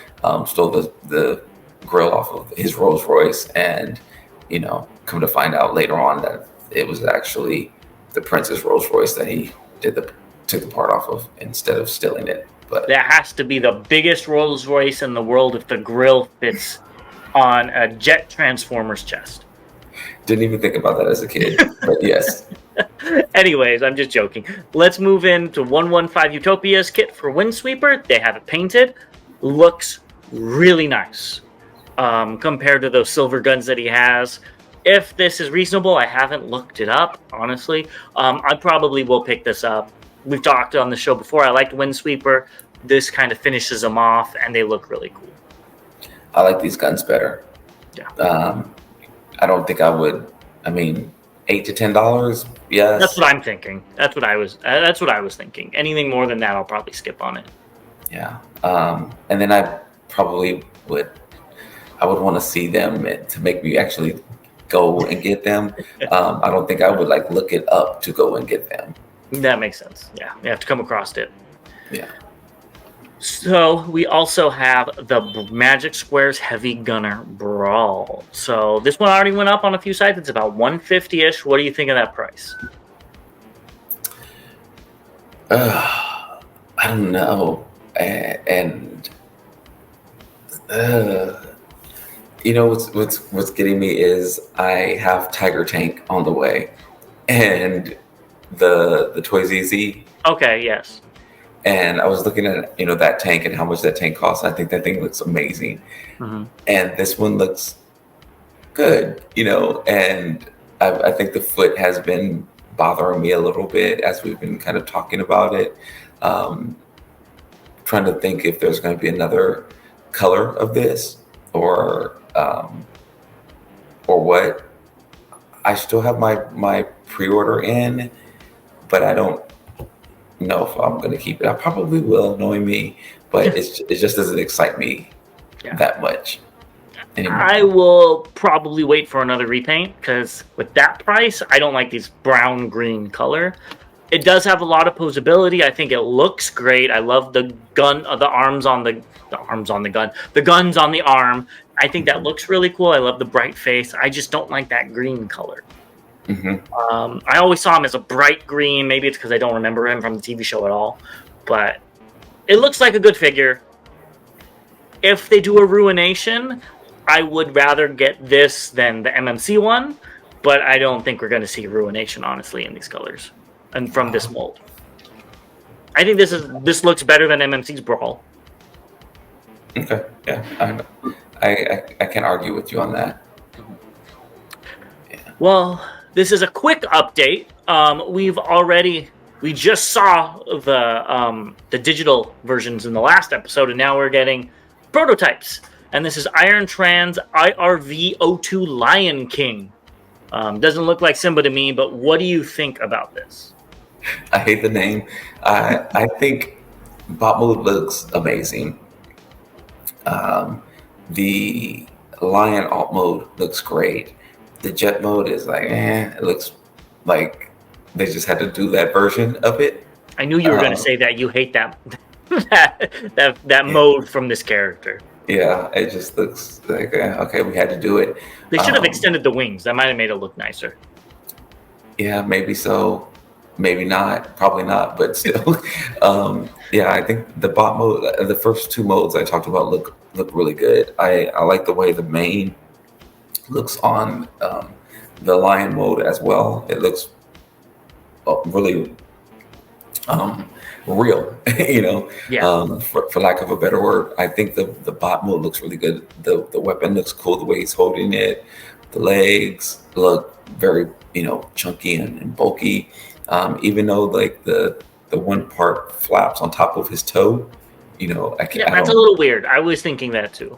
stole the grill off of his Rolls-Royce, and come to find out later on that it was actually the prince's Rolls-Royce that he took the part off of instead of stealing it. But that has to be the biggest Rolls-Royce in the world if the grill fits on a jet transformer's chest. Didn't even think about that as a kid, but yes. Anyways, I'm just joking. Let's move into 115 Utopia's kit for Windsweeper. They have it painted. Looks really nice compared to those silver guns that he has. If this is reasonable, I haven't looked it up, honestly. I probably will pick this up. We've talked on the show before. I liked Windsweeper. This kind of finishes them off, and they look really cool. I like these guns better. Yeah. I don't think I would. I mean, $8 to $10. Yes. That's what I'm thinking. That's what I was thinking. Anything more than that, I'll probably skip on it. Yeah. And then I probably would. I would want to see them to make me actually go and get them. I don't think I would like look it up to go and get them. That makes sense. Yeah, you have to come across it. Yeah. So we also have the Magic Squares Heavy Gunner Brawl. So this one already went up on a few sites. It's about $150-ish. What do you think of that price? I don't know. And you know what's getting me is I have Tiger Tank on the way, and the Toys Easy. Okay, yes. And I was looking at that tank and how much that tank costs. I think that thing looks amazing, and this one looks good. And I think the foot has been bothering me a little bit as we've been kind of talking about it. Trying to think if there's going to be another color of this or what. I still have my pre-order in, but I don't know if I'm going to keep it. I probably will, knowing me, but it just doesn't excite me that much anymore. I will probably wait for another repaint because with that price, I don't like these brown green color. It does have a lot of posability. I think it looks great. I love the gun, the arms on the arms on the gun, the guns on the arm. I think that looks really cool. I love the bright face. I just don't like that green color. I always saw him as a bright green. Maybe it's because I don't remember him from the TV show at all. But it looks like a good figure. If they do a Ruination, I would rather get this than the MMC one. But I don't think we're going to see Ruination, honestly, in these colors and from this mold. I think this looks better than MMC's Brawl. Okay, yeah, I can't argue with you on that. Yeah. Well, this is a quick update. We just saw the digital versions in the last episode, and now we're getting prototypes. And this is Iron Trans IRV02 Lion King. Doesn't look like Simba to me, but what do you think about this? I hate the name. I think bot mode looks amazing. The Lion alt mode looks great. The jet mode is like, it looks like they just had to do that version of it. I knew you were going to say that you hate that that mode from this character. Yeah, it just looks like, okay, we had to do it. They should have extended the wings. That might have made it look nicer. Yeah, maybe so. Maybe not. Probably not, but still. Yeah, I think the bot mode, the first two modes I talked about look really good. I like the way the main looks on the Lion mode as well. It looks really real, for lack of a better word. I think the bot mode looks really good. The weapon looks cool, the way he's holding it. The legs look very, chunky and bulky. Even though like the one part flaps on top of his toe, I can't. Yeah, that's a little weird. I was thinking that too.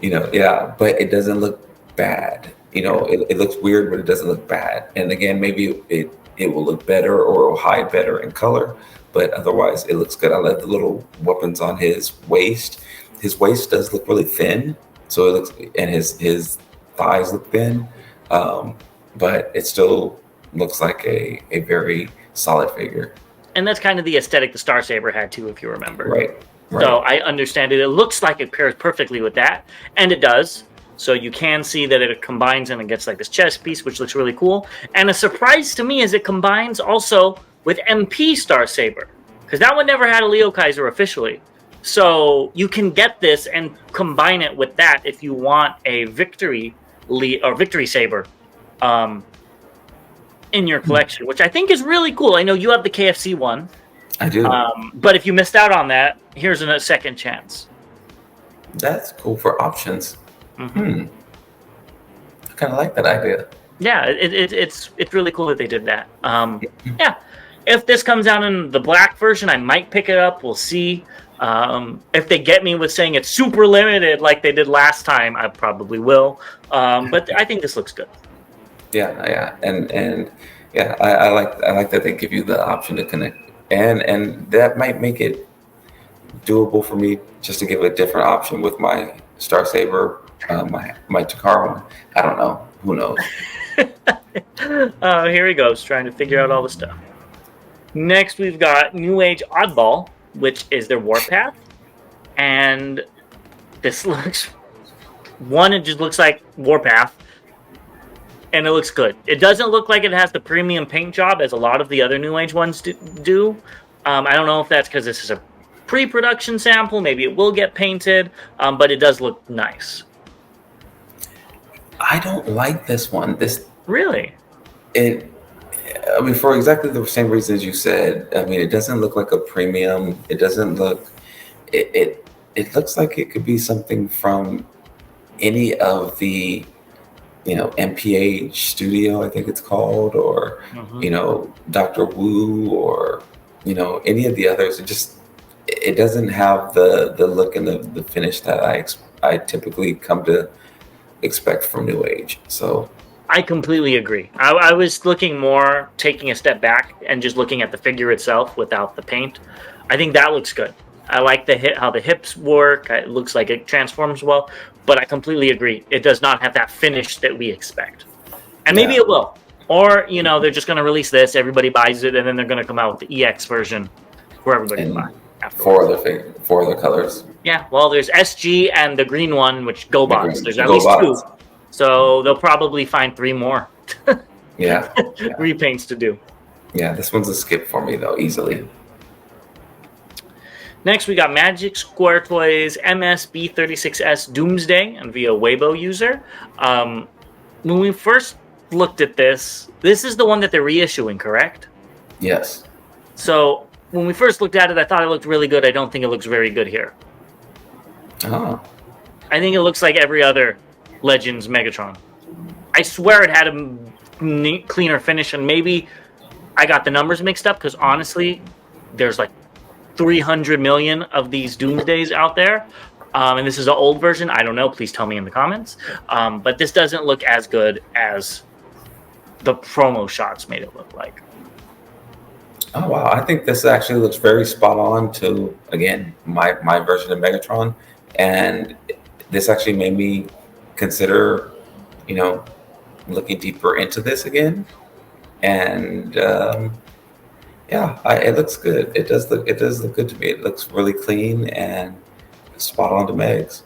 Yeah, but it doesn't look bad. It looks weird, but it doesn't look bad. And again, maybe it will look better or it will hide better in color, but otherwise it looks good. I like the little weapons on his waist. His waist does look really thin, so it looks, and his thighs look thin, but it still looks like a very solid figure. And that's kind of the aesthetic the Star Saber had too, if you remember. Right. So I understand it. It looks like it pairs perfectly with that, and it does. So you can see that it combines and it gets like this chest piece, which looks really cool. And a surprise to me is it combines also with MP Star Saber, because that one never had a Leo Kaiser officially. So you can get this and combine it with that if you want a Victory Saber in your collection, which I think is really cool. I know you have the KFC one. I do. But if you missed out on that, here's a second chance. That's cool for options. I kind of like that idea. Yeah, it's really cool that they did that. Yeah, if this comes out in the black version, I might pick it up. We'll see. If they get me with saying it's super limited like they did last time, I probably will. But I think this looks good. Yeah, and yeah, I like that they give you the option to connect, and that might make it doable for me just to give a different option with my Star Saber, my Takara one. I don't know. who knows? Here he goes, trying to figure out all the stuff. Next, we've got New Age Oddball, which is their Warpath. And this looks... One, it just looks like Warpath. And it looks good. It doesn't look like it has the premium paint job as a lot of the other New Age ones do. I don't know if that's because this is a pre-production sample. Maybe it will get painted. But it does look nice. I don't like this one. Really? I mean, for exactly the same reasons you said. I mean, it doesn't look like a premium. It doesn't look. It looks like it could be something from any of the, MPH Studio, I think it's called, or Dr. Wu, or any of the others. It doesn't have the look and the finish that I typically come to expect from New Age. So I completely agree. I was looking more, taking a step back and just looking at the figure itself without the paint. I think that looks good. I like how the hips work. It looks like it transforms well, but I completely agree. It does not have that finish that we expect. And maybe it will. Or, they're just going to release this, everybody buys it, and then they're going to come out with the EX version for everybody to buy. Four other colors. Yeah, well, there's SG and the green one, which GoBots. There's at least two. So they'll probably find 3 more repaints to do. Yeah, this one's a skip for me, though, easily. Next, we got Magic Square Toys MSB36S Doomsday and via Weibo user. When we first looked at this is the one that they're reissuing, correct? Yes. So when we first looked at it, I thought it looked really good. I don't think it looks very good here. Oh. I think it looks like every other Legends Megatron. I swear it had a neat, cleaner finish, and maybe I got the numbers mixed up because honestly, there's like 300 million of these Doomsdays out there, and this is an old version. I don't know. Please tell me in the comments. But this doesn't look as good as the promo shots made it look like. Oh wow! I think this actually looks very spot on to, again, my version of Megatron, and this actually made me consider, looking deeper into this again. And it looks good. It does look good to me. It looks really clean and spot on to Megs.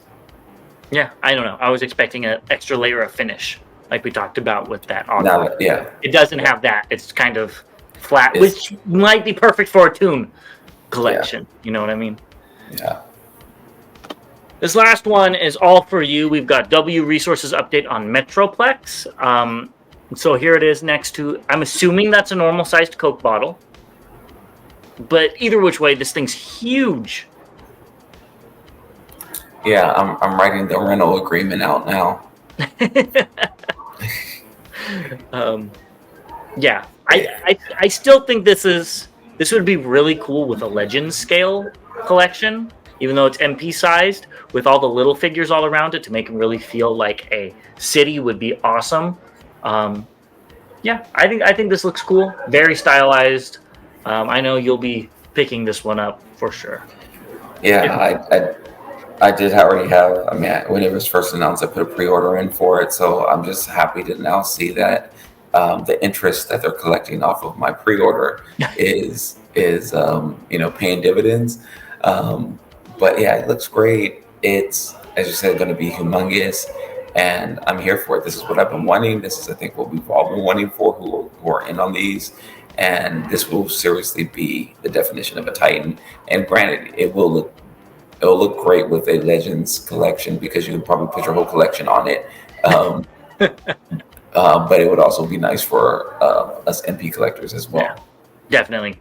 Yeah, I don't know. I was expecting an extra layer of finish, like we talked about with that Oddball. It doesn't have that. It's kind of flat, which might be perfect for a Toon collection. Yeah. You know what I mean? Yeah. This last one is all for you. We've got W Resources update on Metroplex. So here it is next to, I'm assuming that's a normal sized Coke bottle. But either which way, this thing's huge. Yeah, I'm writing the rental agreement out now. I still think this would be really cool with a Legends scale collection, even though it's MP sized, with all the little figures all around it to make it really feel like a city would be awesome. I think this looks cool, very stylized. I know you'll be picking this one up for sure. Yeah, I did already have. I mean, when it was first announced, I put a pre-order in for it, so I'm just happy to now see that the interest that they're collecting off of my pre-order is paying dividends. But yeah, it looks great. It's, as you said, going to be humongous, and I'm here for it. This is what I've been wanting. This is, I think, what we've all been wanting for who are in on these. And this will seriously be the definition of a Titan. And granted, it'll look great with a Legends collection because you can probably put your whole collection on it. But it would also be nice for us MP collectors as well. Yeah, definitely.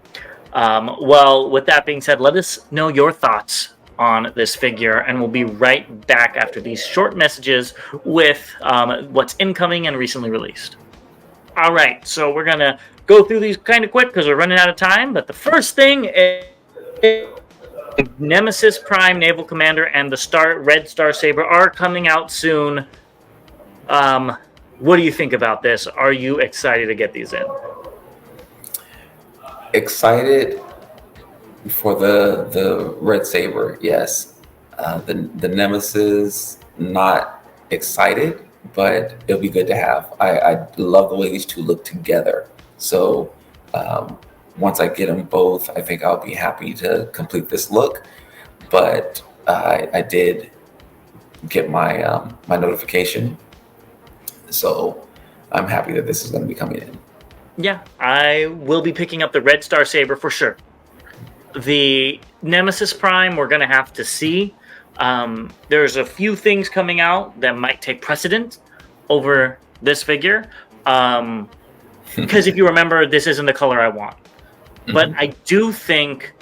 Well, with that being said, let us know your thoughts on this figure, and we'll be right back after these short messages with what's incoming and recently released. All right, so we're going to go through these kind of quick because we're running out of time. But the first thing is Nemesis Prime Naval Commander and the Red Star Saber are coming out soon. What do you think about this? Are you excited to get these in? Excited for the Red Saber, yes. The Nemesis, not excited. but it'll be good to have. I love the way these two look together. So um, once I get them both, I think I'll be happy to complete this look. But I did get my notification, so I'm happy that this is going to be coming in. Yeah, I will be picking up the Red Star Saber for sure. The Nemesis Prime, we're going to have to see. There's a few things coming out that might take precedent over this figure. Because if you remember, this isn't the color I want. But I do think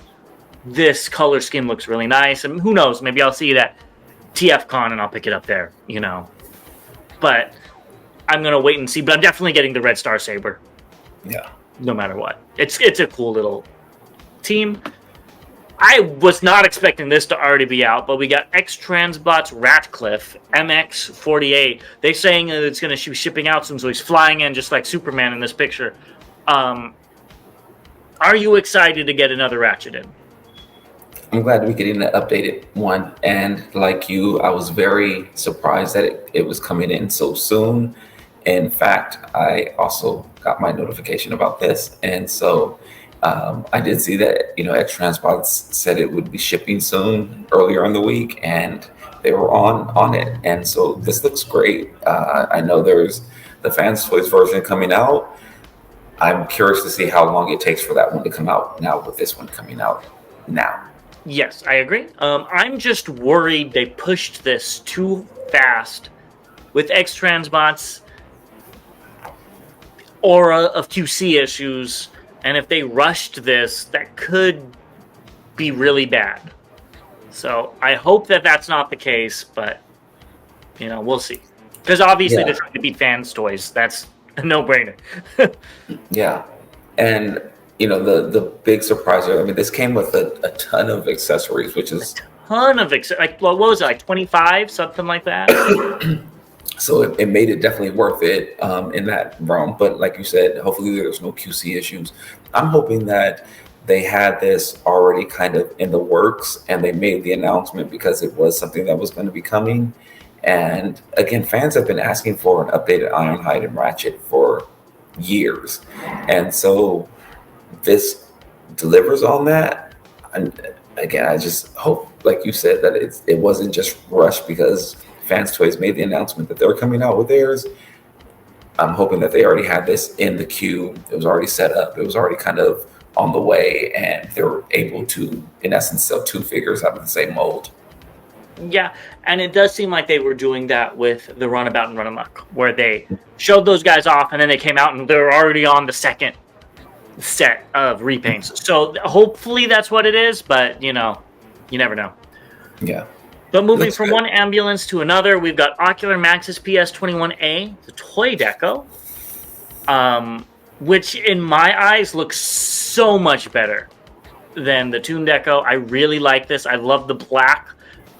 this color scheme looks really nice. And who knows, maybe I'll see it at TFCon and I'll pick it up there, you know. But I'm going to wait and see. But I'm definitely getting the Red Star Saber. Yeah. No matter what. It's a cool little team. I was not expecting this to already be out, but we got X-Transbot's Ratcliff MX-48. They're saying that it's going to be shipping out soon, so he's flying in just like Superman in this picture. Are you excited to get another Ratchet in? I'm glad to be getting an updated one. And like you, I was very surprised that it was coming in so soon. In fact, I also got my notification about this. And so I did see that, X-Transbots said it would be shipping soon earlier in the week, and they were on it. And so this looks great. I know there's the Fans Toys version coming out. I'm curious to see how long it takes for that one to come out now with this one coming out now. Yes, I agree. I'm just worried they pushed this too fast with X-Transbots aura of QC issues. And if they rushed this, that could be really bad. So I hope that that's not the case, but, we'll see. Because obviously they're trying to beat Fans Toys. That's a no-brainer. Yeah. And, the big surprise here, this came with a ton of accessories, which is... A ton of accessories. What was it, 25? Something like that? So it made it definitely worth it in that realm. But like you said, hopefully there's no QC issues. I'm hoping that they had this already kind of in the works and they made the announcement because it was something that was going to be coming. And again, fans have been asking for an updated Ironhide and Ratchet for years. And so this delivers on that. And again, I just hope, like you said, that it wasn't just rushed because Fans Toys made the announcement that they're coming out with theirs. I'm hoping that they already had this in the queue. It was already set up. It was already kind of on the way, and they were able to, in essence, sell two figures out of the same mold. Yeah, and it does seem like they were doing that with the Runabout and Runamuck, where they showed those guys off, and then they came out, and they were already on the second set of repaints. So hopefully that's what it is, but, you never know. Yeah. But moving from one ambulance to another, we've got Ocular Max's PS21A, the toy deco, which in my eyes looks so much better than the Toon deco. I really like this. I love the black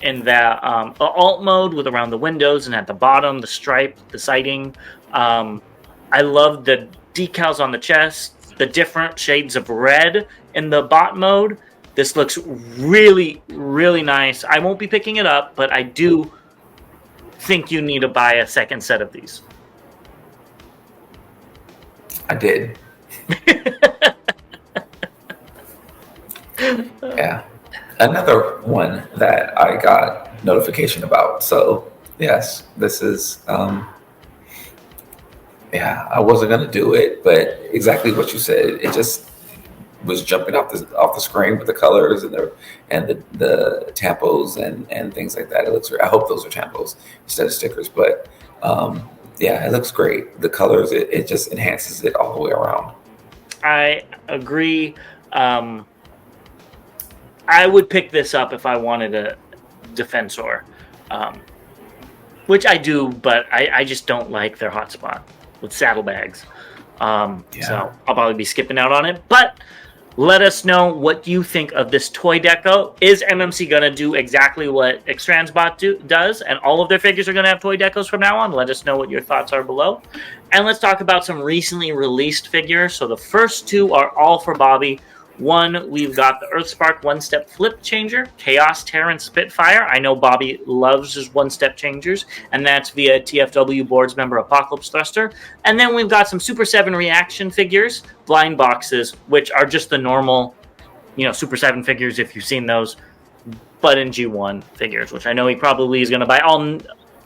in the alt mode with around the windows and at the bottom, the stripe, the siding. I love the decals on the chest, the different shades of red in the bot mode. This looks really, really nice. I won't be picking it up, but I do think you need to buy a second set of these. I did. Yeah. Another one that I got notification about. So, yes, this is... I wasn't going to do it, but exactly what you said. It just... was jumping off the screen with the colors and the tampos and things like that. It looks. I hope those are tampos instead of stickers. But it looks great. The colors, it just enhances it all the way around. I agree. I would pick this up if I wanted a Defensor, which I do, but I just don't like their hotspot with saddlebags. So I'll probably be skipping out on it, but. Let us know what you think of this toy deco. Is MMC going to do exactly what X-Transbot does, and all of their figures are going to have toy decos from now on? Let us know what your thoughts are below. And let's talk about some recently released figures. So the first two are all for Bobby. One, we've got the EarthSpark one-step flip changer, Chaos Terran Spitfire. I know Bobby loves his one-step changers, and that's via TFW Boards member Apocalypse Thruster. And then we've got some Super 7 reaction figures, blind boxes, which are just the normal, Super 7 figures if you've seen those, but in G1 figures, which I know he probably is going to buy all,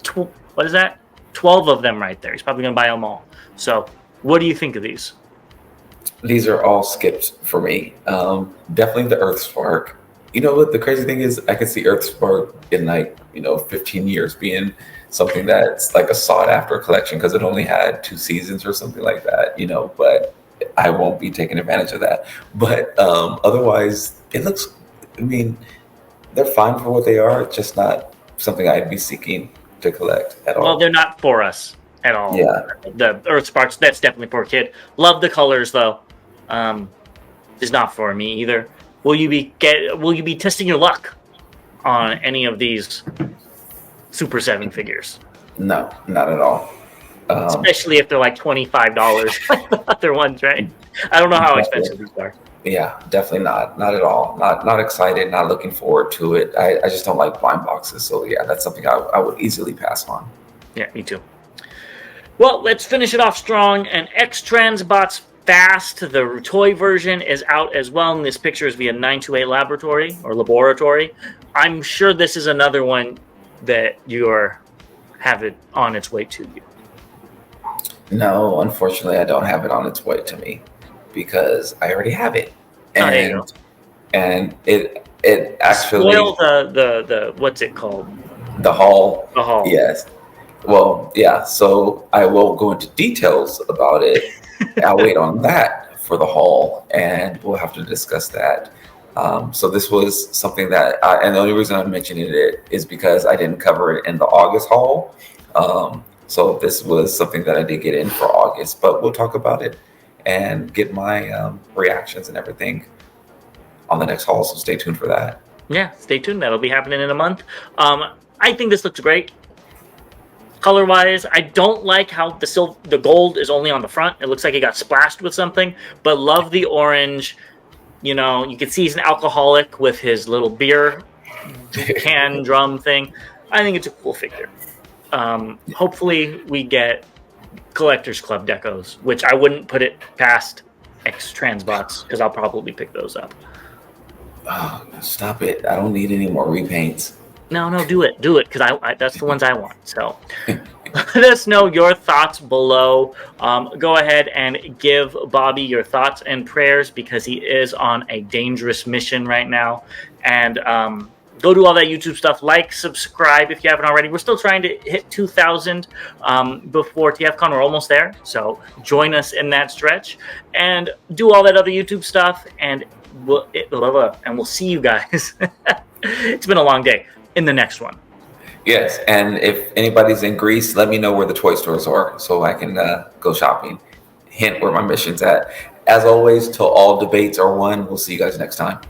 12 of them right there. He's probably going to buy them all. So what do you think of these? These are all skips for me. Definitely the EarthSpark. You know what? The crazy thing is, I can see EarthSpark in 15 years being something that's like a sought after collection because it only had 2 seasons or something like that. But I won't be taking advantage of that. But otherwise, it looks. I mean, they're fine for what they are. It's just not something I'd be seeking to collect at all. Well, they're not for us at all. Yeah. The EarthSparks, that's definitely for a kid. Love the colors though. Is not for me either. Will you be testing your luck on any of these Super 7 figures? No, not at all. Especially if they're like $25 like the other ones, right? I don't know how expensive these are. Yeah, definitely not. Not at all. Not excited, not looking forward to it. I just don't like blind boxes. So yeah, that's something I would easily pass on. Yeah, me too. Well, let's finish it off strong. And X-Transbots Fast, the toy version, is out as well. And this picture is via 928 Laboratory. I'm sure this is another one that have it on its way to you. No, unfortunately, I don't have it on its way to me because I already have it. And it actually spoil the what's it called? The haul. The haul. Yes. Well, yeah. So I won't go into details about it. I'll wait on that for the haul, and we'll have to discuss that. So this was something that, and the only reason I'm mentioning it is because I didn't cover it in the August haul. So this was something that I did get in for August, but we'll talk about it and get my reactions and everything on the next haul. So stay tuned for that. Yeah, stay tuned. That'll be happening in a month. I think this looks great. Color-wise, I don't like how the gold is only on the front. It looks like it got splashed with something, but love the orange. You can see he's an alcoholic with his little beer can drum thing. I think it's a cool figure. Hopefully we get Collectors Club decos, which I wouldn't put it past X-Transbots because I'll probably pick those up. Oh, stop it. I don't need any more repaints. No, do it, because I that's the ones I want. So let us know your thoughts below. Go ahead and give Bobby your thoughts and prayers because he is on a dangerous mission right now. And go do all that YouTube stuff. Like, subscribe if you haven't already. We're still trying to hit 2,000 before TFCon. We're almost there. So join us in that stretch and do all that other YouTube stuff. And we'll see you guys. It's been a long day. In the next one. Yes, and if anybody's in Greece, let me know where the toy stores are so I can go shopping. Hint where my mission's at. As always, till all debates are won, we'll see you guys next time.